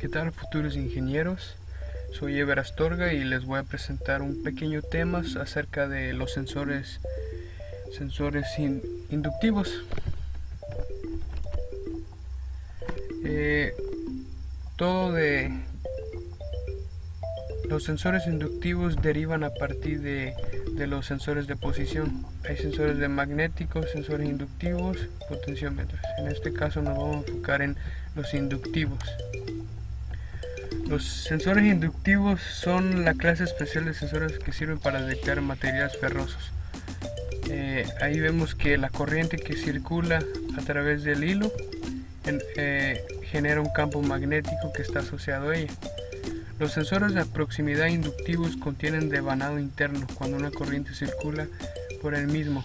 ¿Qué tal, futuros ingenieros? Soy Ever Astorga y les voy a presentar un pequeño tema acerca de los sensores inductivos. Eh, todo de los sensores inductivos derivan a partir de los sensores de posición. Hay sensores de magnéticos, sensores inductivos, potenciómetros. En este caso nos vamos a enfocar en los inductivos. Los sensores inductivos son la clase especial de sensores que sirven para detectar materiales ferrosos. Ahí vemos que la corriente que circula a través del hilo genera un campo magnético que está asociado a ella. Los sensores de proximidad inductivos contienen devanado interno cuando una corriente circula por el mismo.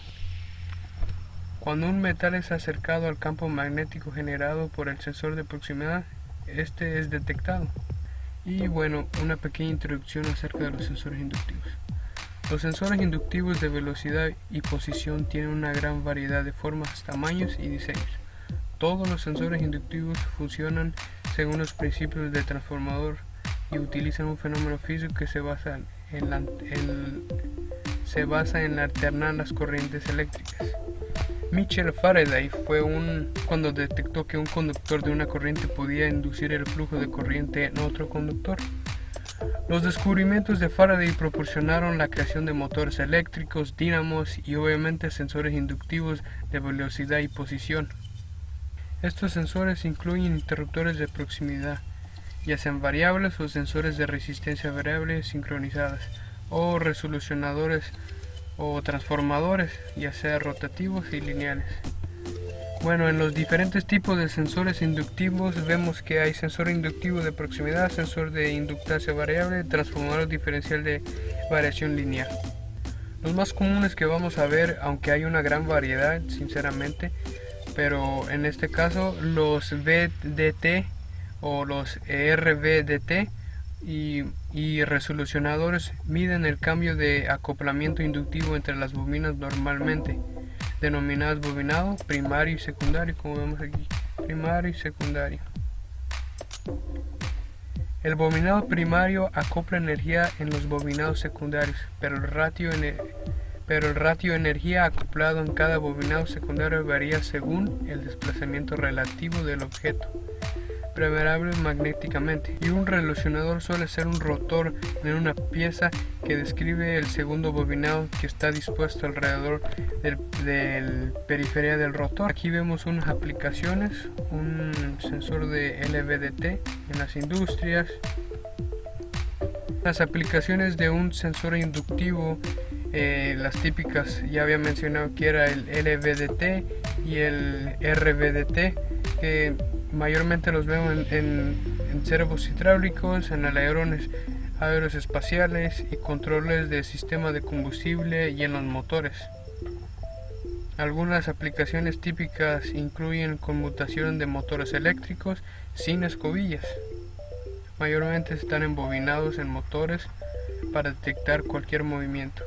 Cuando un metal es acercado al campo magnético generado por el sensor de proximidad, este es detectado. Y bueno, una pequeña introducción acerca de los sensores inductivos. Los sensores inductivos de velocidad y posición tienen una gran variedad de formas, tamaños y diseños. Todos los sensores inductivos funcionan según los principios del transformador y utilizan un fenómeno físico que se basa en alternar las corrientes eléctricas. Michael Faraday cuando detectó que un conductor de una corriente podía inducir el flujo de corriente en otro conductor. Los descubrimientos de Faraday proporcionaron la creación de motores eléctricos, dínamos y obviamente sensores inductivos de velocidad y posición. Estos sensores incluyen interruptores de proximidad, ya sean variables o sensores de resistencia variable sincronizadas, o resolucionadores o transformadores, ya sea rotativos y lineales. Bueno, en los diferentes tipos de sensores inductivos vemos que hay sensor inductivo de proximidad, sensor de inductancia variable, transformador diferencial de variación lineal. Los más comunes que vamos a ver, aunque hay una gran variedad sinceramente, pero en este caso los VDT o los RVDT y resolucionadores miden el cambio de acoplamiento inductivo entre las bobinas normalmente denominadas bobinado primario y secundario, como vemos aquí, primario y secundario. El bobinado primario acopla energía en los bobinados secundarios, pero el ratio de energía acoplado en cada bobinado secundario varía según el desplazamiento relativo del objeto, permeable magnéticamente, y un resolucionador suele ser un rotor en una pieza que describe el segundo bobinado que está dispuesto alrededor del periferia del rotor. Aquí vemos unas aplicaciones, un sensor de LVDT en las industrias. Las aplicaciones de un sensor inductivo, las típicas ya había mencionado que era el LVDT y el RVDT, que mayormente los vemos en servos hidráulicos, en alerones aeroespaciales y controles de sistema de combustible y en los motores. Algunas aplicaciones típicas incluyen conmutación de motores eléctricos sin escobillas. Mayormente están embobinados en motores para detectar cualquier movimiento.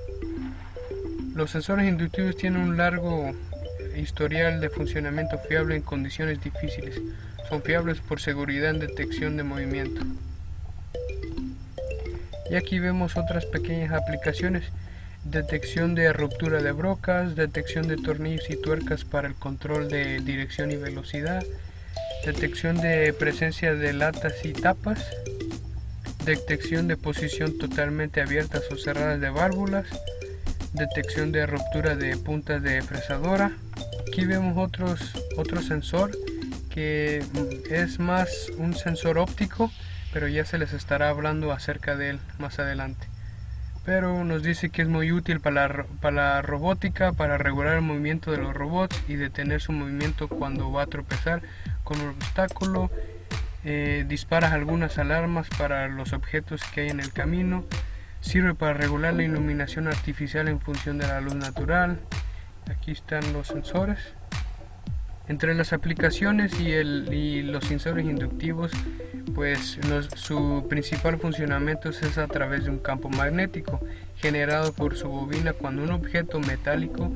Los sensores inductivos tienen un largo historial de funcionamiento fiable en condiciones difíciles. Son fiables por seguridad en detección de movimiento. Y aquí vemos otras pequeñas aplicaciones: detección de ruptura de brocas, detección de tornillos y tuercas para el control de dirección y velocidad, detección de presencia de latas y tapas, detección de posición totalmente abiertas o cerradas de válvulas, detección de ruptura de puntas de fresadora. Aquí vemos otro sensor que es más un sensor óptico, pero ya se les estará hablando acerca de él más adelante. Pero nos dice que es muy útil para la robótica, para regular el movimiento de los robots y detener su movimiento cuando va a tropezar con un obstáculo. Dispara algunas alarmas para los objetos que hay en el camino. Sirve para regular la iluminación artificial en función de la luz natural. Aquí están los sensores. Entre las aplicaciones y los sensores inductivos, pues su principal funcionamiento es a través de un campo magnético generado por su bobina. Cuando un objeto metálico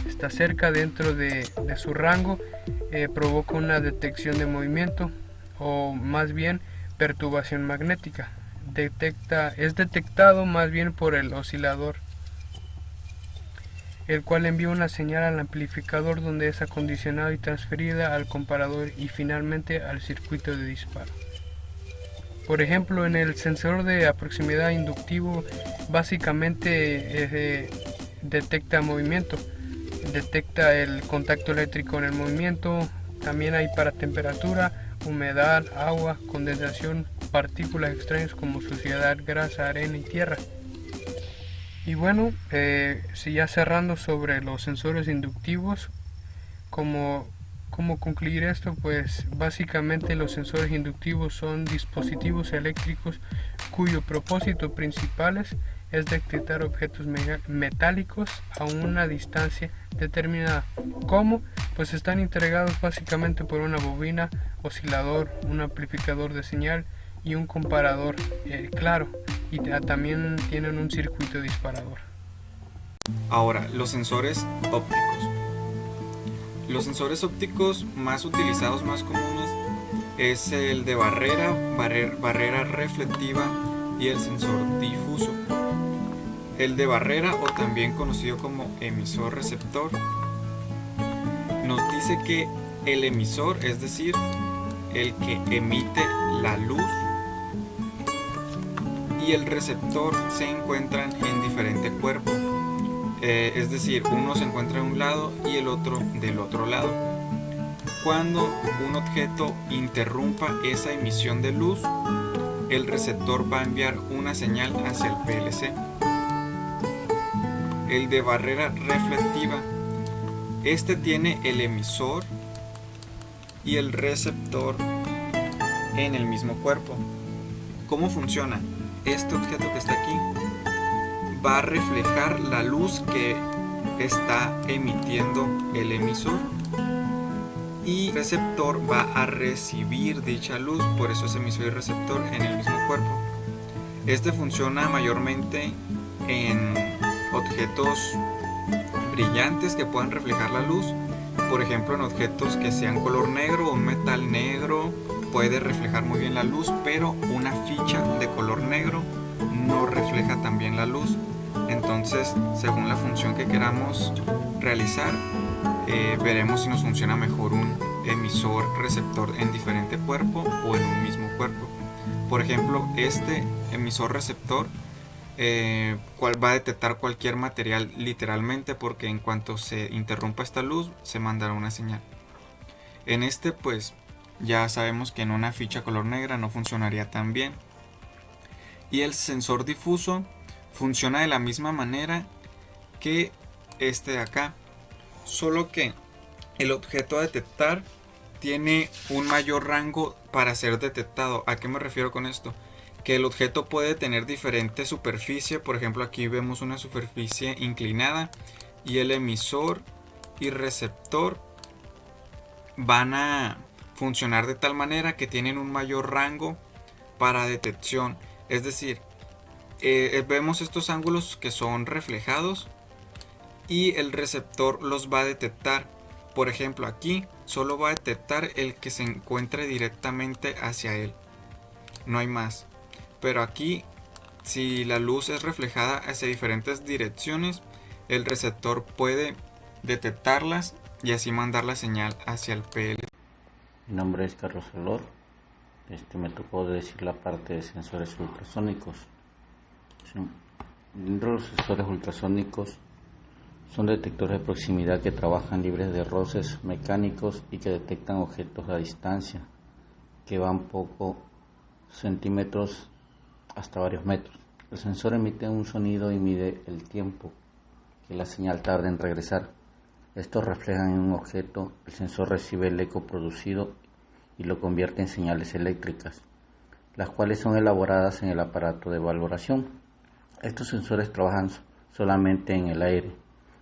está cerca dentro de su rango, provoca una detección de movimiento, o más bien perturbación magnética. Es detectado más bien por el oscilador, el cual envía una señal al amplificador donde es acondicionado y transferida al comparador y finalmente al circuito de disparo. Por ejemplo, en el sensor de proximidad inductivo básicamente detecta movimiento, detecta el contacto eléctrico en el movimiento. También hay para temperatura, humedad, agua, condensación, partículas extrañas como suciedad, grasa, arena y tierra. Y bueno, si ya cerrando sobre los sensores inductivos, ¿cómo concluir esto? Pues básicamente los sensores inductivos son dispositivos eléctricos cuyo propósito principal es detectar objetos metálicos a una distancia determinada. ¿Cómo? Pues están integrados básicamente por una bobina, oscilador, un amplificador de señal y un comparador, claro, y también tienen un circuito disparador. Ahora, los sensores ópticos. Los sensores ópticos más utilizados, más comunes, es el de barrera reflectiva y el sensor difuso. El de barrera, o también conocido como emisor receptor, nos dice que el emisor, es decir, el que emite la luz, y el receptor se encuentran en diferente cuerpo. Es decir, uno se encuentra de un lado y el otro del otro lado. Cuando un objeto interrumpa esa emisión de luz, el receptor va a enviar una señal hacia el PLC. El de barrera reflectiva, este tiene el emisor y el receptor en el mismo cuerpo. ¿Cómo funciona? Este objeto que está aquí va a reflejar la luz que está emitiendo el emisor y el receptor va a recibir dicha luz, por eso es emisor y receptor en el mismo cuerpo. Este funciona mayormente en objetos brillantes que puedan reflejar la luz, por ejemplo en objetos que sean color negro, un metal negro puede reflejar muy bien la luz, pero una ficha de color negro no refleja tan bien la luz. Entonces, según la función que queramos realizar, veremos si nos funciona mejor un emisor receptor en diferente cuerpo o en un mismo cuerpo. Por ejemplo, este emisor receptor va a detectar cualquier material literalmente, porque en cuanto se interrumpa esta luz se mandará una señal. En este, pues ya sabemos que en una ficha color negra no funcionaría tan bien. Y el sensor difuso funciona de la misma manera que este de acá, solo que el objeto a detectar tiene un mayor rango para ser detectado. ¿A qué me refiero con esto? Que el objeto puede tener diferente superficie. Por ejemplo, aquí vemos una superficie inclinada y el emisor y receptor van a funcionar de tal manera que tienen un mayor rango para detección. Es decir, vemos estos ángulos que son reflejados y el receptor los va a detectar. Por ejemplo, aquí solo va a detectar el que se encuentre directamente hacia él, no hay más. Pero aquí, si la luz es reflejada hacia diferentes direcciones, el receptor puede detectarlas y así mandar la señal hacia el PLC. Mi nombre es Carlos Olor. Me tocó decir la parte de sensores ultrasónicos. Dentro de los sensores ultrasónicos son detectores de proximidad que trabajan libres de roces mecánicos y que detectan objetos a distancia que van pocos centímetros hasta varios metros. El sensor emite un sonido y mide el tiempo que la señal tarda en regresar. Estos reflejan en un objeto. El sensor recibe el eco producido y lo convierte en señales eléctricas, las cuales son elaboradas en el aparato de valoración. Estos sensores trabajan solamente en el aire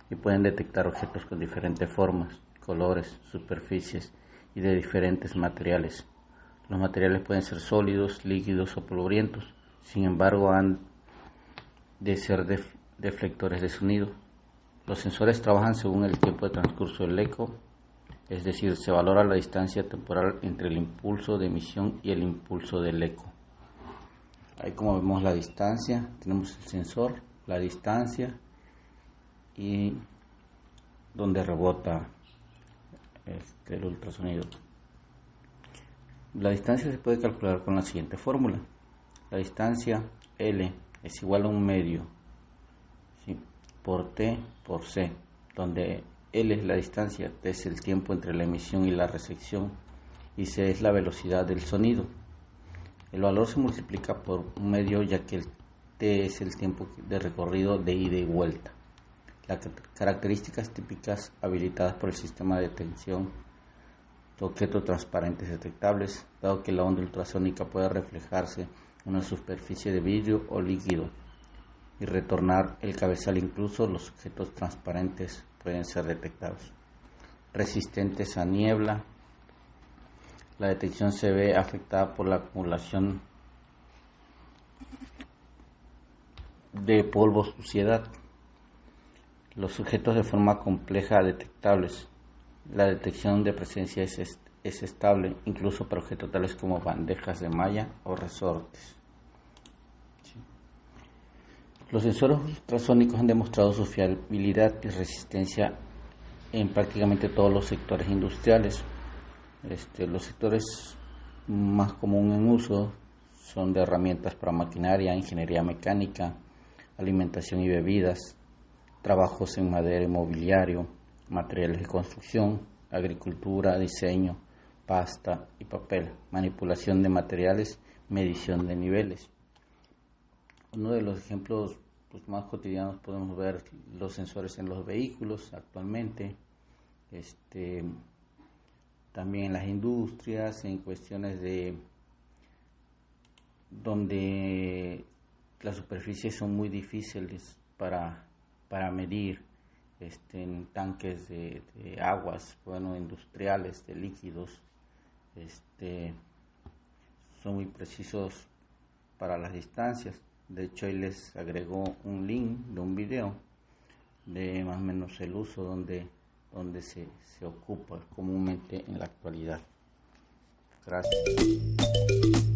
y pueden detectar objetos con diferentes formas, colores, superficies y de diferentes materiales. Los materiales pueden ser sólidos, líquidos o polvorientos. Sin embargo, han de ser deflectores de sonido. Los sensores trabajan según el tiempo de transcurso del eco es decir, se valora la distancia temporal entre el impulso de emisión y el impulso del eco. Ahí como vemos la distancia, tenemos el sensor, la distancia y donde rebota el ultrasonido. La distancia se puede calcular con la siguiente fórmula. La distancia L es igual a un medio, ¿sí?, por T por C, donde L es la distancia, T es el tiempo entre la emisión y la recepción y C es la velocidad del sonido. El valor se multiplica por un medio ya que el T es el tiempo de recorrido de ida y vuelta. Las características típicas habilitadas por el sistema de detección de objetos transparentes detectables, dado que la onda ultrasónica puede reflejarse en una superficie de vidrio o líquido y retornar el cabezal, incluso los objetos transparentes pueden ser detectados. Resistentes a niebla. La detección se ve afectada por la acumulación de polvo, suciedad. Los sujetos de forma compleja detectables. La detección de presencia es estable, incluso para objetos tales como bandejas de malla o resortes. Los sensores ultrasónicos han demostrado su fiabilidad y resistencia en prácticamente todos los sectores industriales. Los sectores más comunes en uso son de herramientas para maquinaria, ingeniería mecánica, alimentación y bebidas, trabajos en madera y mobiliario, materiales de construcción, agricultura, diseño, pasta y papel, manipulación de materiales, medición de niveles. Uno de los ejemplos más cotidianos podemos ver los sensores en los vehículos actualmente, también en las industrias, en cuestiones de donde las superficies son muy difíciles para medir, en tanques de aguas, industriales, de líquidos, son muy precisos para las distancias. De hecho, ahí les agregó un link de un video de más o menos el uso donde se ocupa comúnmente en la actualidad. Gracias.